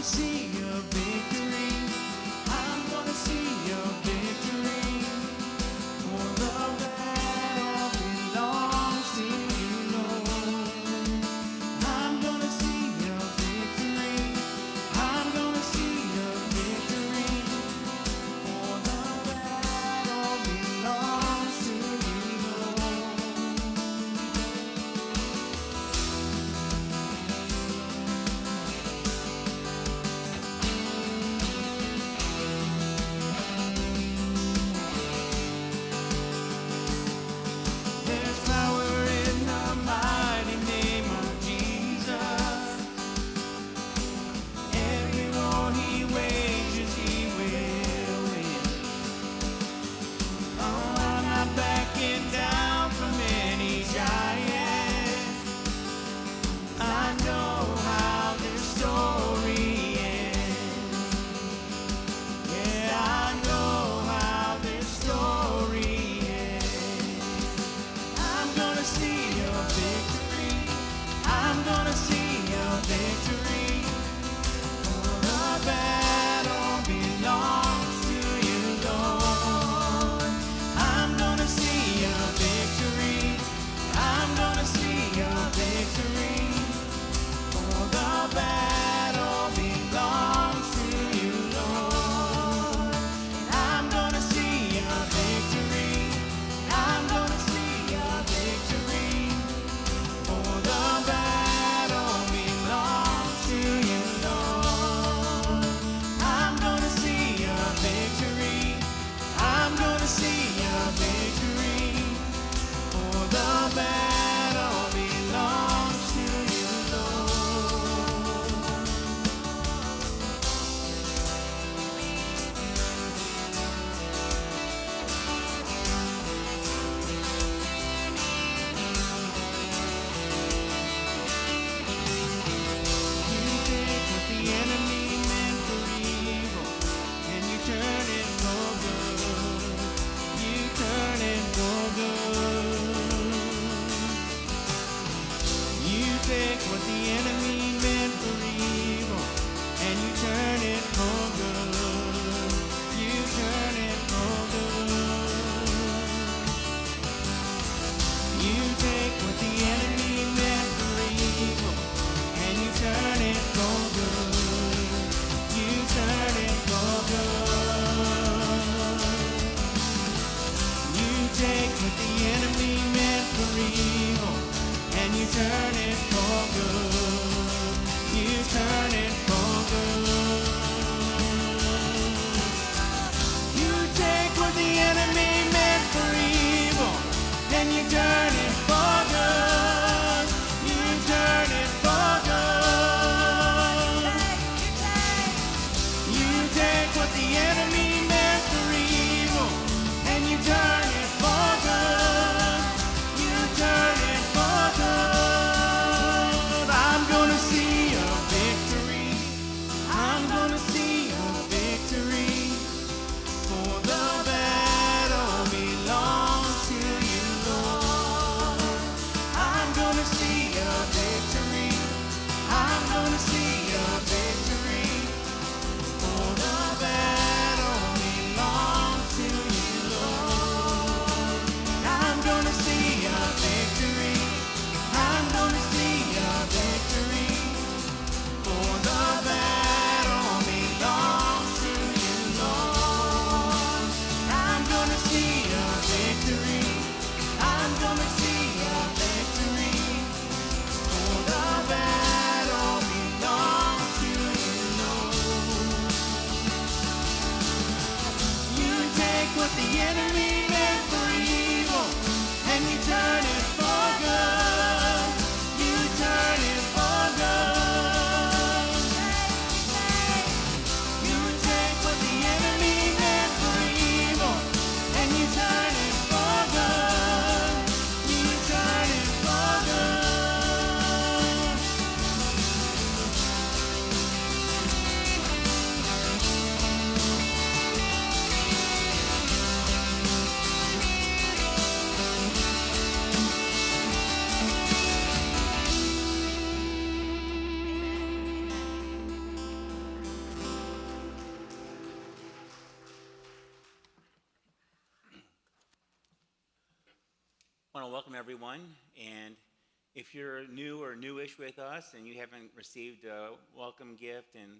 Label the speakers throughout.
Speaker 1: gonna see your victory. I'm gonna see your victory. For the battle belongs to you, Lord. I'm gonna see your victory. I'm gonna see your victory. For the battle belongs to you, Lord.
Speaker 2: want to welcome everyone, and if you're new or newish with us and you haven't received a welcome gift and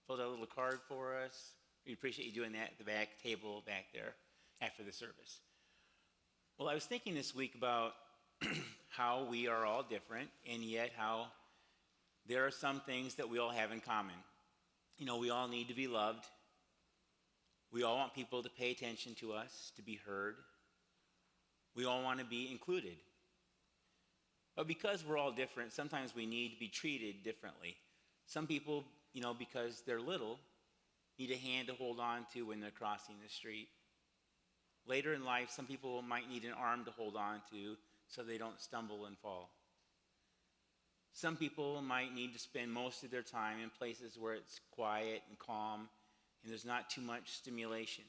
Speaker 2: filled out a little card for us, we appreciate you doing that at the back table back there after the service. Well, I was thinking this week about how we are all different, and yet how there are some things that we all have in common. You know, we all need to be loved. We all want people to pay attention to us, to be heard. We all want to be included. But because we're all different, sometimes we need to be treated differently. Some people, you know, because they're little, need a hand to hold on to when they're crossing the street. Later in life, some people might need an arm to hold on to so they don't stumble and fall. Some people might need to spend most of their time in places where it's quiet and calm and there's not too much stimulation.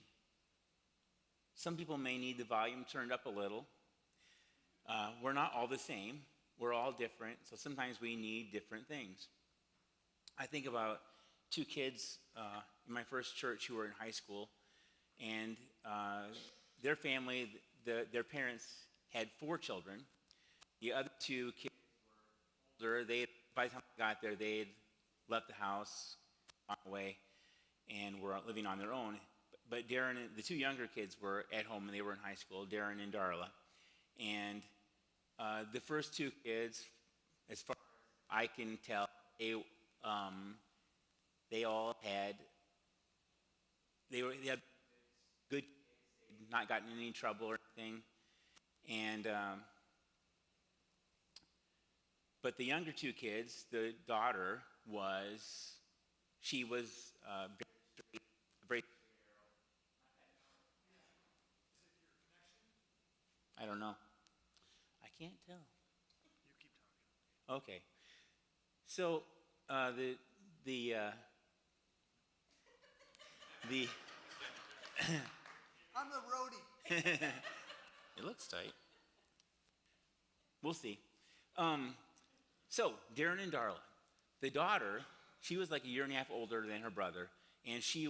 Speaker 2: Some people may need the volume turned up a little. We're not all the same. We're all different, so sometimes we need different things. I think about two kids in my first church who were in high school, and their family, their parents had 4 children. The other 2 kids were older. By the time they got there, they had left the house, gone away, and were living on their own. But Darren and the 2 younger kids were at home, and they were in high school, Darren and Darla. And the first 2 kids, as far as I can tell, they all had, they had good kids, they'd not gotten in any trouble or anything. And but the younger 2 kids, the daughter was very straight, very. I don't know. I can't tell.
Speaker 3: You keep talking.
Speaker 2: Okay. So the
Speaker 3: I'm the roadie.
Speaker 2: it looks tight. We'll see. So Darren and Darla, the daughter, she was like a year and a half older than her brother, and she'd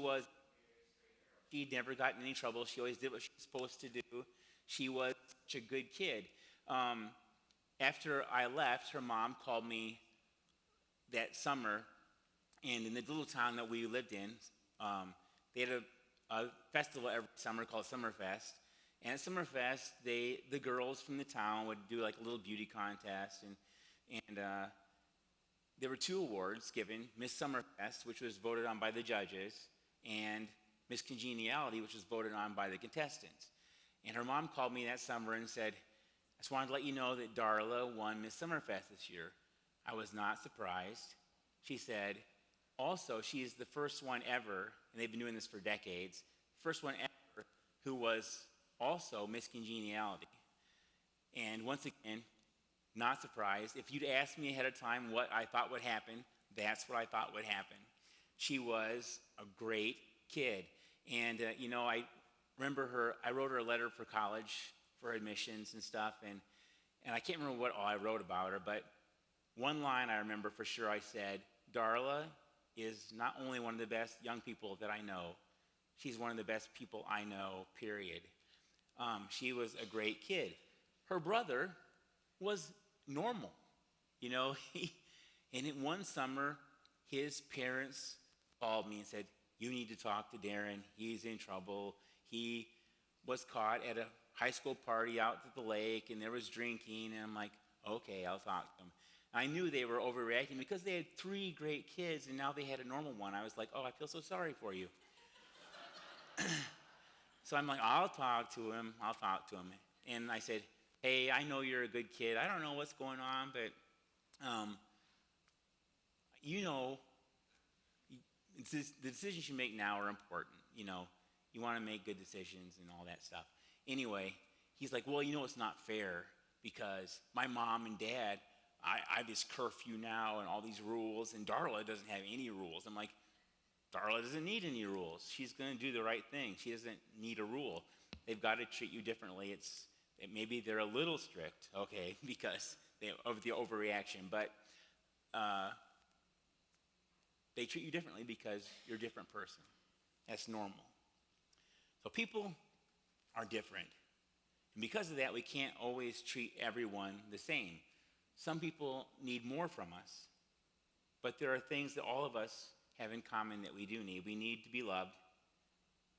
Speaker 2: never gotten in any trouble. She always did what she was supposed to do. She was such a good kid. After I left, her mom called me that summer, and in the little town that we lived in, they had a festival every summer called Summerfest. And at Summerfest, the girls from the town would do like a little beauty contest, and there were 2 awards given: Miss Summerfest, which was voted on by the judges, and Miss Congeniality, which was voted on by the contestants. And her mom called me that summer and said, "I just wanted to let you know that Darla won Miss Summerfest this year." I was not surprised. She said, also, she is the first one ever, and they've been doing this for decades, first one ever who was also Miss Congeniality. And once again, not surprised. If you'd asked me ahead of time what I thought would happen, that's what I thought would happen. She was a great kid. And, you know, I remember I wrote her a letter for college for admissions and stuff, and I can't remember what all I wrote about her, but one line I remember for sure, I said, "Darla is not only one of the best young people that I know, she's one of the best people I know, period." She was a great kid. Her brother was normal, you know. And in one summer, his parents called me and said, "You need to talk to Darren. He's in trouble. He was caught at a high school party out at the lake, and there was drinking." And I'm like, "Okay, I'll talk to him." I knew they were overreacting because they had 3 great kids, and now they had a normal one. I was like, "Oh, I feel so sorry for you." So I'm like, I'll talk to him. And I said, "Hey, I know you're a good kid. I don't know what's going on, but you know, the decisions you make now are important. You know, you want to make good decisions and all that stuff." Anyway, he's like, "Well, you know, it's not fair because my mom and dad, I have this curfew now and all these rules, and Darla doesn't have any rules." I'm like, "Darla doesn't need any rules. She's going to do the right thing. She doesn't need a rule. They've got to treat you differently. Maybe they're a little strict, okay, because of the overreaction, but they treat you differently because you're a different person. That's normal." So people are different. And because of that, we can't always treat everyone the same. Some people need more from us, but there are things that all of us have in common that we do need. We need to be loved.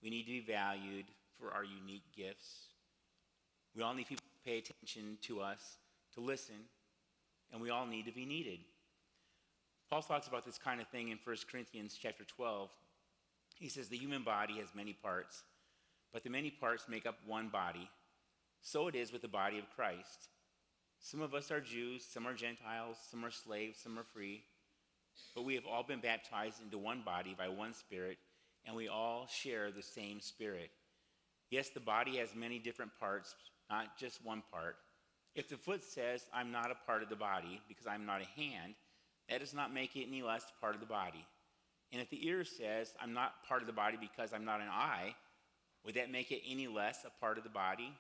Speaker 2: We need to be valued for our unique gifts. We all need people to pay attention to us, to listen, and we all need to be needed. Paul talks about this kind of thing in 1 Corinthians chapter 12. He says, the human body has many parts, but the many parts make up one body. So it is with the body of Christ. Some of us are Jews, some are Gentiles, some are slaves, some are free. But we have all been baptized into one body by one Spirit, and we all share the same Spirit. Yes, the body has many different parts, not just one part. If the foot says, I'm not a part of the body because I'm not a hand, that does not make it any less part of the body. And if the ear says, I'm not part of the body because I'm not an eye, would that make it any less a part of the body?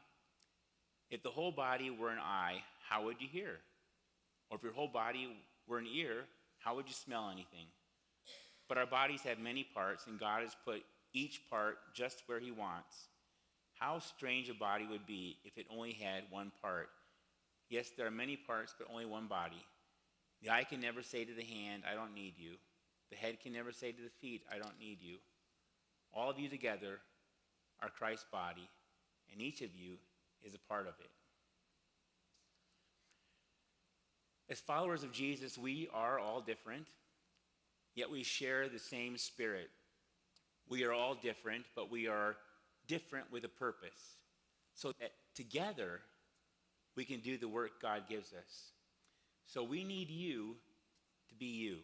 Speaker 2: If the whole body were an eye, how would you hear? Or if your whole body were an ear, how would you smell anything? But our bodies have many parts, and God has put each part just where he wants. How strange a body would be if it only had one part. Yes, there are many parts, but only one body. The eye can never say to the hand, I don't need you. The head can never say to the feet, I don't need you. All of you together are Christ's body, and each of you is a part of it. As followers of Jesus, we are all different, yet we share the same Spirit. We are all different, but we are different with a purpose, so that together we can do the work God gives us. So we need you to be you.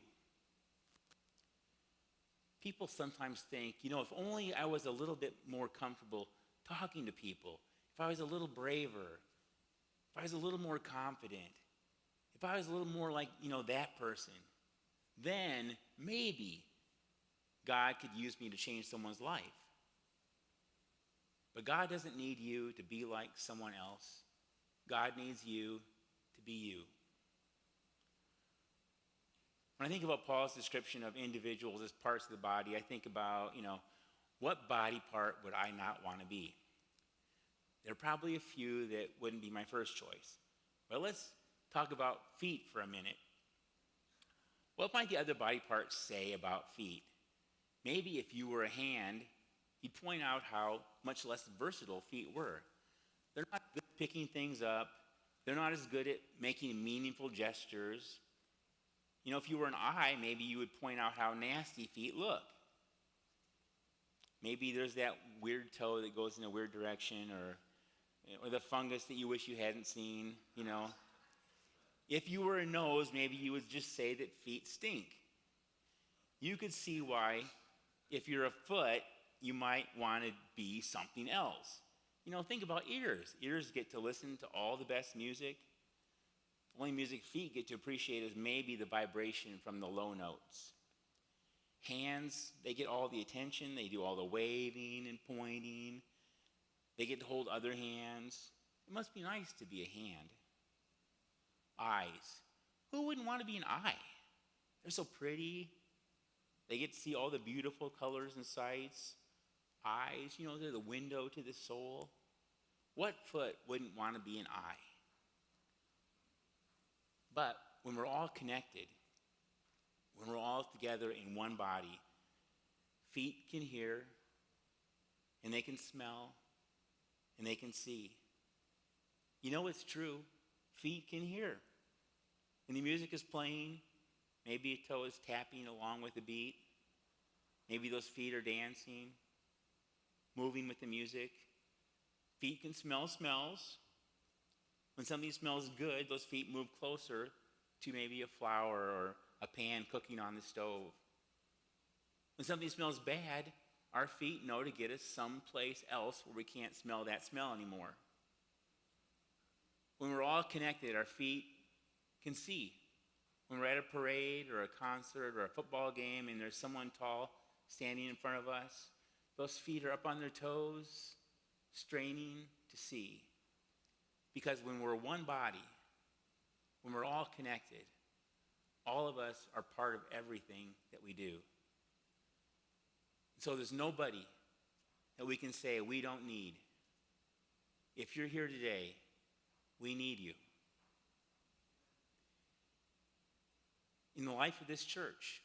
Speaker 2: People sometimes think, if only I was a little bit more comfortable talking to people, if I was a little braver, if I was a little more confident, if I was a little more like, that person, then maybe God could use me to change someone's life. But God doesn't need you to be like someone else. God needs you to be you. When I think about Paul's description of individuals as parts of the body, I think about, what body part would I not want to be? There are probably a few that wouldn't be my first choice. But let's talk about feet for a minute. What might the other body parts say about feet? Maybe if you were a hand, you'd point out how much less versatile feet were. They're not good at picking things up. They're not as good at making meaningful gestures. If you were an eye, maybe you would point out how nasty feet look. Maybe there's that weird toe that goes in a weird direction, or the fungus that you wish you hadn't seen, If you were a nose, maybe you would just say that feet stink. You could see why, if you're a foot, you might want to be something else. Think about ears. Ears get to listen to all the best music. The only music feet get to appreciate is maybe the vibration from the low notes. Hands, they get all the attention. They do all the waving and pointing. They get to hold other hands. It must be nice to be a hand. Eyes. Who wouldn't want to be an eye? They're so pretty. They get to see all the beautiful colors and sights. Eyes, they're the window to the soul. What foot wouldn't want to be an eye? But when we're all connected, when we're all together in one body, feet can hear, and they can smell, and they can see. It's true. Feet can hear. When the music is playing, maybe a toe is tapping along with the beat. Maybe those feet are dancing, moving with the music. Feet can smell smells. When something smells good, those feet move closer to maybe a flower or a pan cooking on the stove. When something smells bad, our feet know to get us someplace else where we can't smell that smell anymore. When we're all connected, our feet can see. When we're at a parade or a concert or a football game and there's someone tall standing in front of us, those feet are up on their toes, straining to see. Because when we're one body, when we're all connected, all of us are part of everything that we do. So there's nobody that we can say we don't need. if you're here today, we need you. In the life of this church,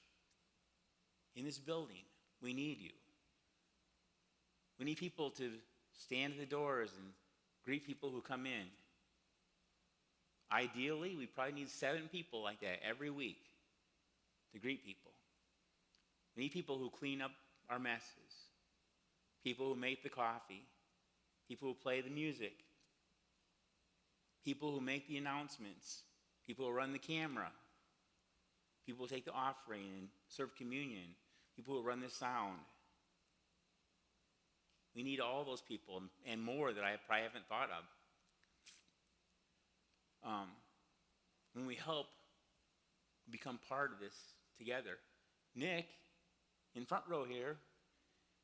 Speaker 2: in this building, we need you. We need people to stand at the doors and greet people who come in. Ideally, we probably need 7 people like that every week to greet people. We need people who clean up our messes, people who make the coffee, people who play the music, people who make the announcements, people who run the camera, people who take the offering and serve communion, people who run the sound. We need all those people and more that I probably haven't thought of. When we help become part of this together. Nick, in front row here,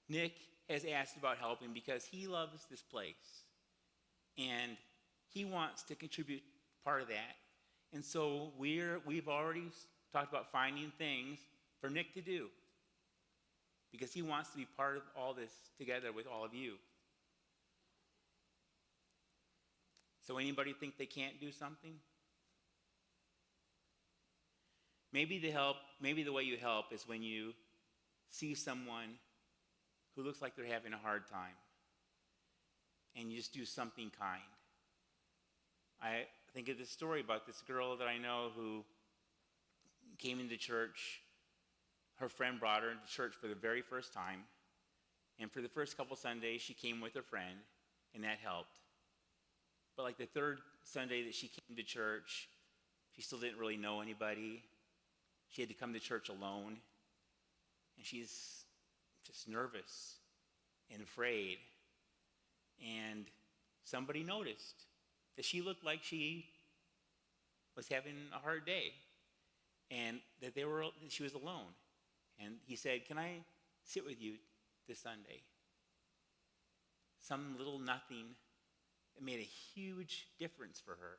Speaker 2: Nick has asked about helping because he loves this place. And he wants to contribute part of that. And so we've already talked about finding things for Nick to do, because he wants to be part of all this together with all of you. So anybody think they can't do something? Maybe the way you help is when you see someone who looks like they're having a hard time, and you just do something kind. I think of this story about this girl that I know who came into church. Her friend brought her into church for the very first time. And for the first couple Sundays, she came with her friend, and that helped. But like the third Sunday that she came to church, she still didn't really know anybody. She had to come to church alone. And she's just nervous and afraid. And somebody noticed that she looked like she was having a hard day, and that she was alone. And he said, "Can I sit with you this Sunday?" Some little nothing that made a huge difference for her.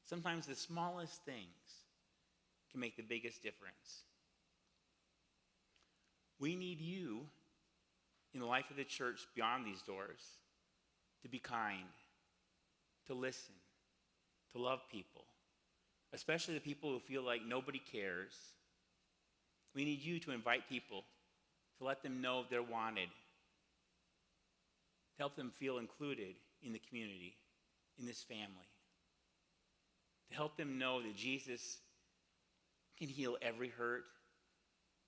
Speaker 2: Sometimes the smallest things can make the biggest difference. We need you in the life of the church beyond these doors to be kind, to listen, to love people, especially the people who feel like nobody cares. We need you to invite people, to let them know they're wanted, to help them feel included in the community, in this family, to help them know that Jesus can heal every hurt,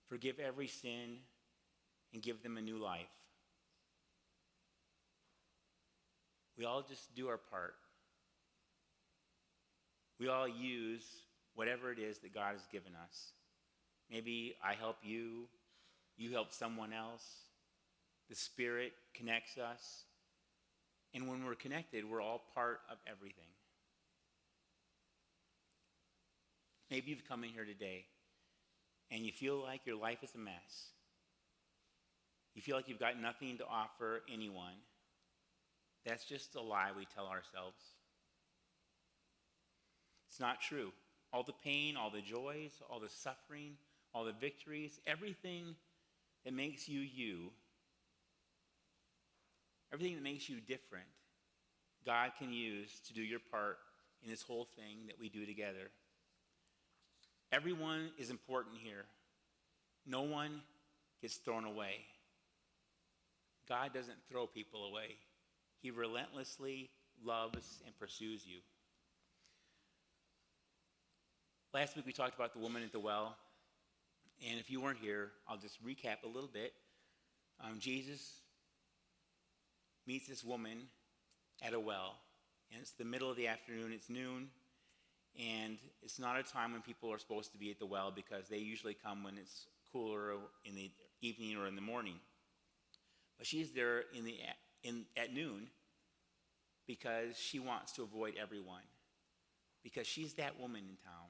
Speaker 2: forgive every sin, and give them a new life. We all just do our part. We all use whatever it is that God has given us. Maybe I help you, you help someone else. The Spirit connects us. And when we're connected, we're all part of everything. Maybe you've come in here today and you feel like your life is a mess. You feel like you've got nothing to offer anyone. That's just a lie we tell ourselves. It's not true. All the pain, all the joys, all the suffering, all the victories, everything that makes you you, everything that makes you different, God can use to do your part in this whole thing that we do together. Everyone is important here. No one gets thrown away. God doesn't throw people away. He relentlessly loves and pursues you. Last week we talked about the woman at the well. And if you weren't here, I'll just recap a little bit. Jesus meets this woman at a well. And it's the middle of the afternoon. It's noon. And it's not a time when people are supposed to be at the well, because they usually come when it's cooler in the evening or in the morning. But she's there at noon because she wants to avoid everyone. Because she's that woman in town,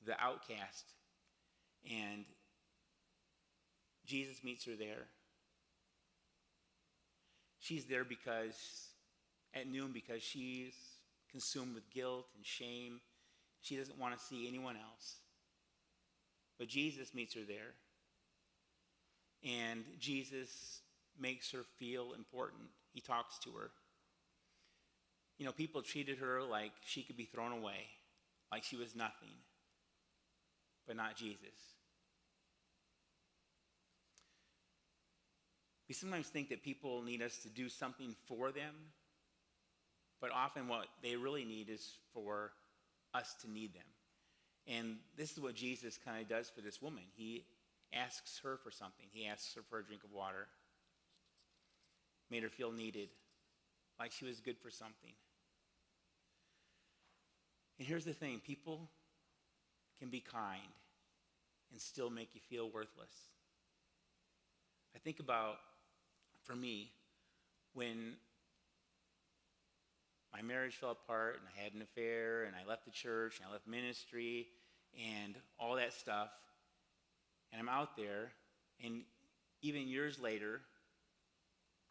Speaker 2: the outcast. And Jesus meets her there. She's there at noon because she's consumed with guilt and shame. She doesn't want to see anyone else. But Jesus meets her there. And Jesus makes her feel important. He talks to her. People treated her like she could be thrown away, like she was nothing, but not Jesus. We sometimes think that people need us to do something for them, but often what they really need is for us to need them. And this is what Jesus kind of does for this woman. He asks her for something. He asks her for a drink of water. Made her feel needed, like she was good for something. And here's the thing. People can be kind and still make you feel worthless. I think about, for me, when my marriage fell apart and I had an affair and I left the church and I left ministry and all that stuff, and I'm out there, and even years later,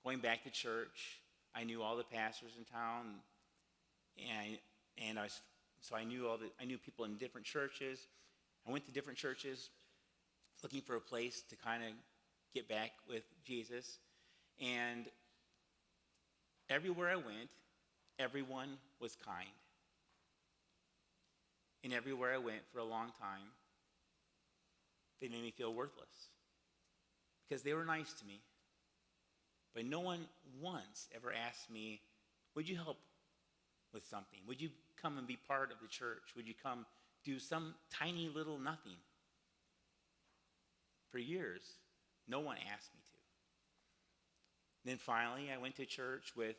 Speaker 2: going back to church, I knew all the pastors in town, so I knew people in different churches. I went to different churches looking for a place to kind of get back with Jesus, and everywhere I went, everyone was kind. And everywhere I went for a long time, they made me feel worthless because they were nice to me. But no one once ever asked me, would you help with something? Would you come and be part of the church? Would you come do some tiny little nothing? For years, no one asked me to. Then finally, I went to church with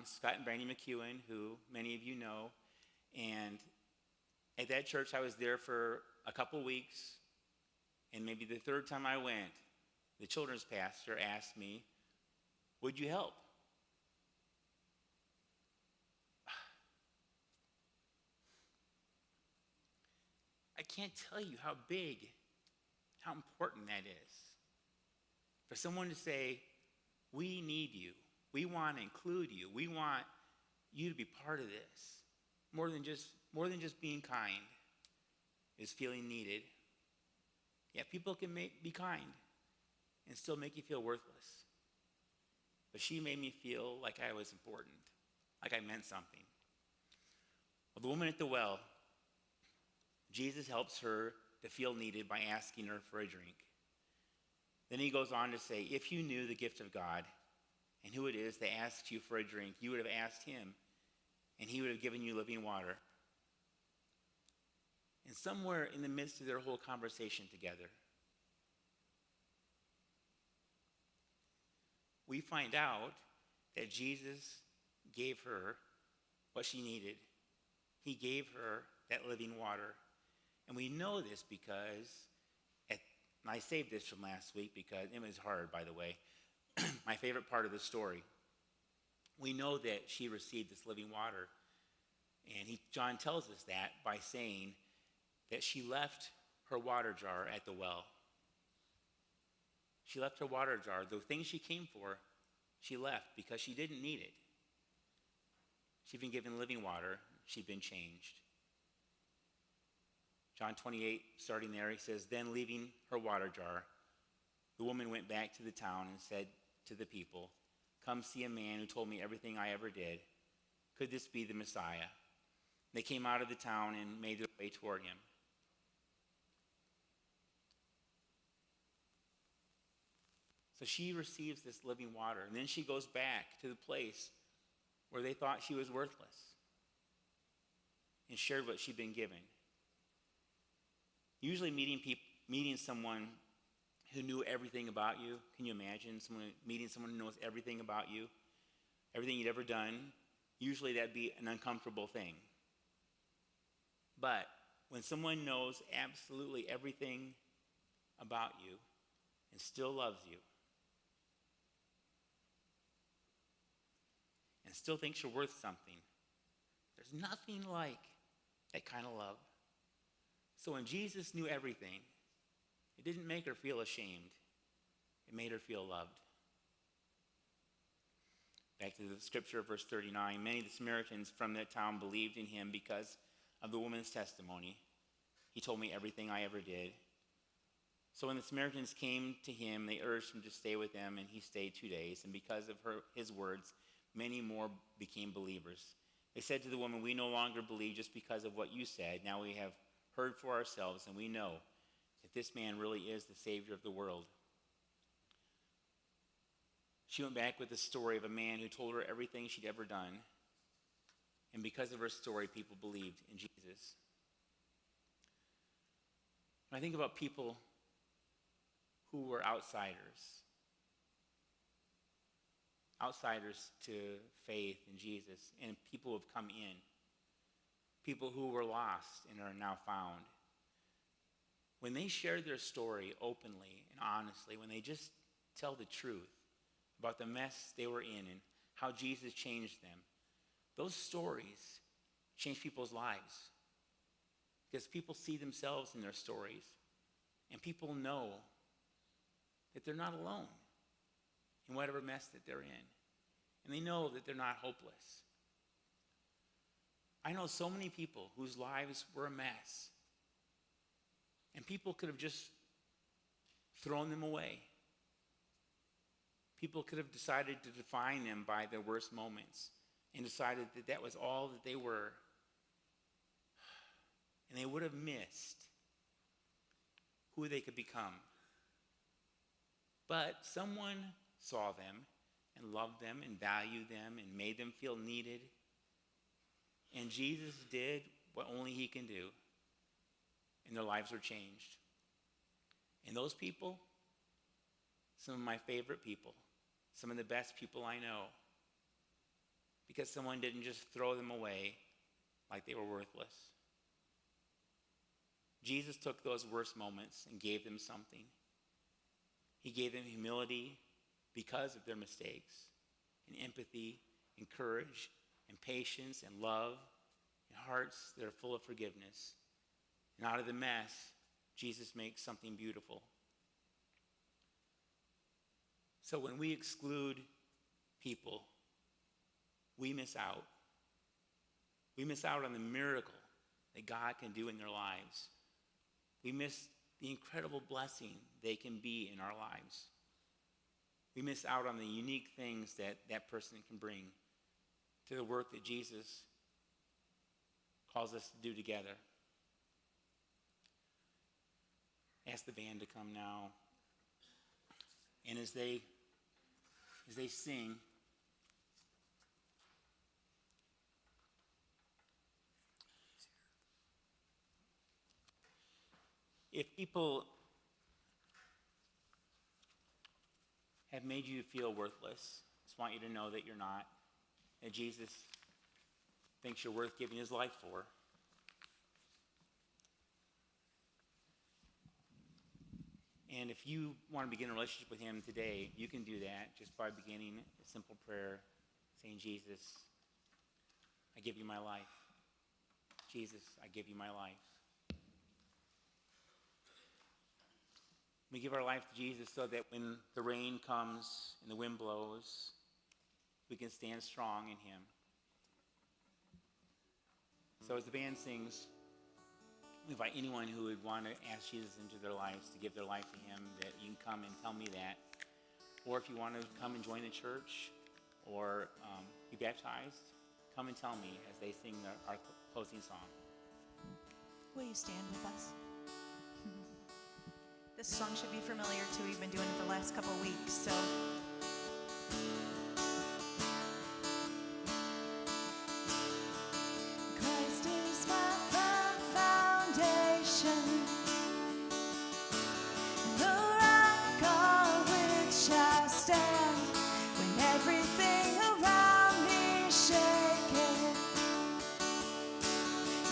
Speaker 2: Scott and Brandy McEwen, who many of you know. And at that church, I was there for a couple weeks. And maybe the third time I went, the children's pastor asked me, would you help? I can't tell you how big, how important that is. For someone to say, we need you. We want to include you. We want you to be part of this. More than just being kind is feeling needed. Yeah, people can be kind and still make you feel worthless. But she made me feel like I was important, like I meant something. Well, the woman at the well, Jesus helps her to feel needed by asking her for a drink. Then he goes on to say, if you knew the gift of God and who it is that asks you for a drink, you would have asked him, and he would have given you living water. And somewhere in the midst of their whole conversation together, we find out that Jesus gave her what she needed. He gave her that living water. And we know this because, and I saved this from last week because it was hard, by the way, my favorite part of the story. We know that she received this living water. And John tells us that by saying that she left her water jar at the well. She left her water jar. The thing she came for, she left because she didn't need it. She'd been given living water. She'd been changed. John 28, starting there, he says, then leaving her water jar, the woman went back to the town and said to the people, come see a man who told me everything I ever did. Could this be the Messiah? They came out of the town and made their way toward him. So she receives this living water, and then she goes back to the place where they thought she was worthless and shared what she'd been given. Usually meeting someone who knew everything about you. Can you imagine meeting someone who knows everything about you, everything you'd ever done? Usually that'd be an uncomfortable thing. But when someone knows absolutely everything about you and still loves you and still thinks you're worth something, there's nothing like that kind of love. So when Jesus knew everything, it didn't make her feel ashamed. It made her feel loved. Back to the scripture, verse 39. Many of the Samaritans from that town believed in him because of the woman's testimony. He told me everything I ever did. So when the Samaritans came to him, they urged him to stay with them, and he stayed 2 days. And because of his words, many more became believers. They said to the woman, "We no longer believe just because of what you said. Now we have heard for ourselves, and we know that this man really is the Savior of the world." She went back with the story of a man who told her everything she'd ever done. And because of her story, people believed in Jesus. When I think about people who were outsiders to faith in Jesus, and people who have come in, people who were lost and are now found, when they share their story openly and honestly, when they just tell the truth about the mess they were in and how Jesus changed them, those stories change people's lives. Because people see themselves in their stories, and people know that they're not alone in whatever mess that they're in. And they know that they're not hopeless. I know so many people whose lives were a mess, and people could have just thrown them away. People could have decided to define them by their worst moments and decided that that was all that they were. And they would have missed who they could become. But someone saw them and loved them and valued them and made them feel needed. And Jesus did what only he can do. And their lives were changed. And those people, some of my favorite people, some of the best people I know, because someone didn't just throw them away like they were worthless. Jesus took those worst moments and gave them something. He gave them humility because of their mistakes, and empathy, and courage, and patience, and love, and hearts that are full of forgiveness. And out of the mess, Jesus makes something beautiful. So when we exclude people, we miss out. We miss out on the miracle that God can do in their lives. We miss the incredible blessing they can be in our lives. We miss out on the unique things that that person can bring to the work that Jesus calls us to do together. Ask the band to come now. And as they sing, if people have made you feel worthless, I just want you to know that you're not, that Jesus thinks you're worth giving his life for. And if you want to begin a relationship with him today, you can do that just by beginning a simple prayer saying, "Jesus, I give you my life. Jesus, I give you my life." We give our life to Jesus so that when the rain comes and the wind blows, we can stand strong in him. So as the band sings, we invite anyone who would want to ask Jesus into their lives to give their life to him, that you can come and tell me that. Or if you want to come and join the church or be baptized, come and tell me as they sing our closing song.
Speaker 4: Will you stand with us? This song should be familiar too. We've been doing it the last couple weeks, so. Christ is my firm foundation, the rock on which I stand when everything around me is shaking.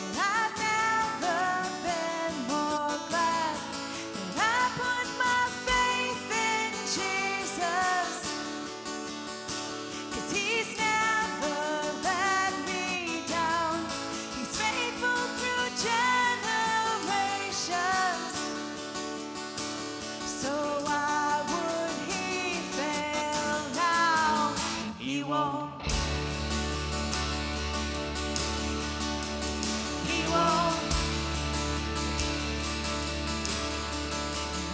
Speaker 4: And I've never been more glad that I put my faith in Jesus, 'cause he's never let me down. He's faithful through generations. So why would he fail now? He won't. He won't.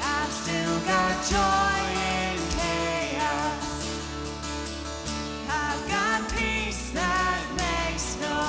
Speaker 4: I've still got joy in chaos. I've got peace that makes no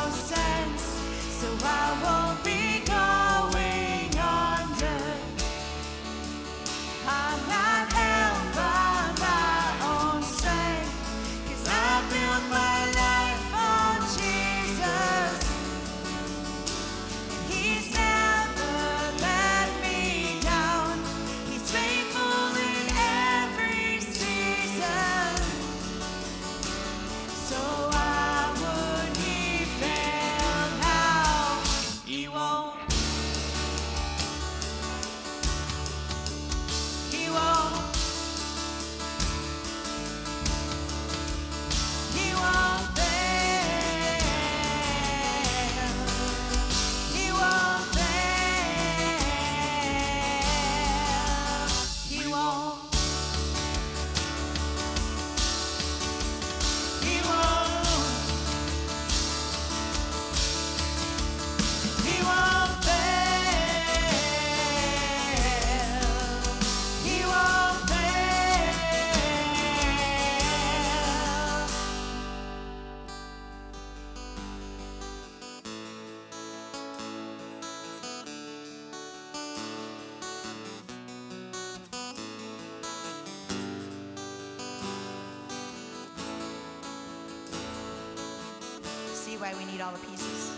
Speaker 4: why we need all the pieces.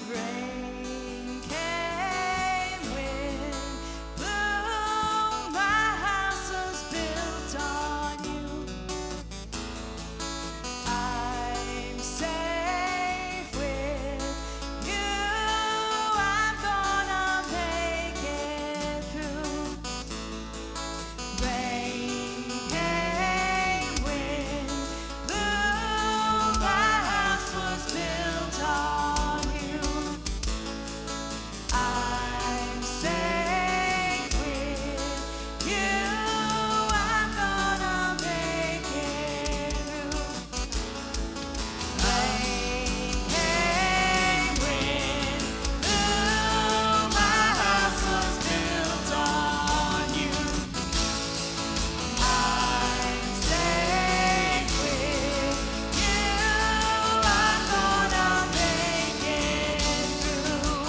Speaker 4: Rain came, wind blew, my house was built on you. I'm safe with you. I'm gonna make it through. Rain came, wind blew, my house was built on you. I'm safe with you. I'm gonna make it through. Rain came, wind blew, my house was built on you. I'm safe with you. I'm gonna make it through.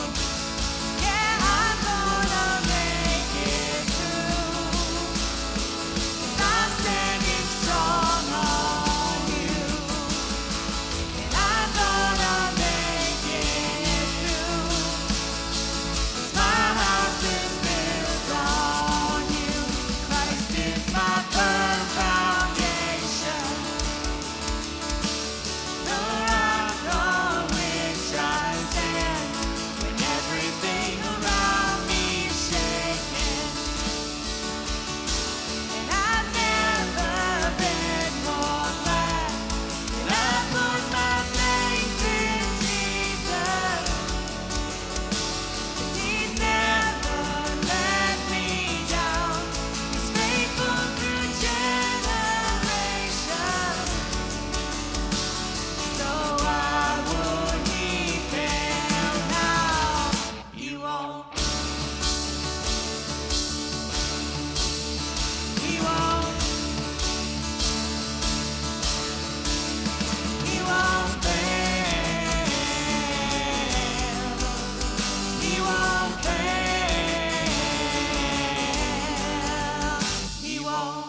Speaker 4: Yeah, I'm gonna make it through. 'Cause I'm standing strong on you. And I'm gonna make it through. 'Cause my house is built on you. Christ is my firm foundation, the rock on which I stand. When everything around me is shaking, and I've never been more glad that I put my faith in Jesus. 'Cause He's never let me down. He's faithful through generations. So why would He fail now? He won't. He won't. He won't fail. He won't fail. He won't.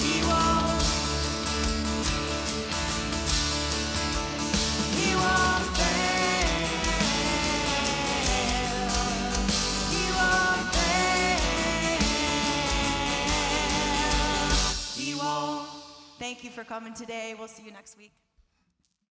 Speaker 4: He won't. He won't fail. He won't fail. He won't. Thank you for coming today. We'll see you next week.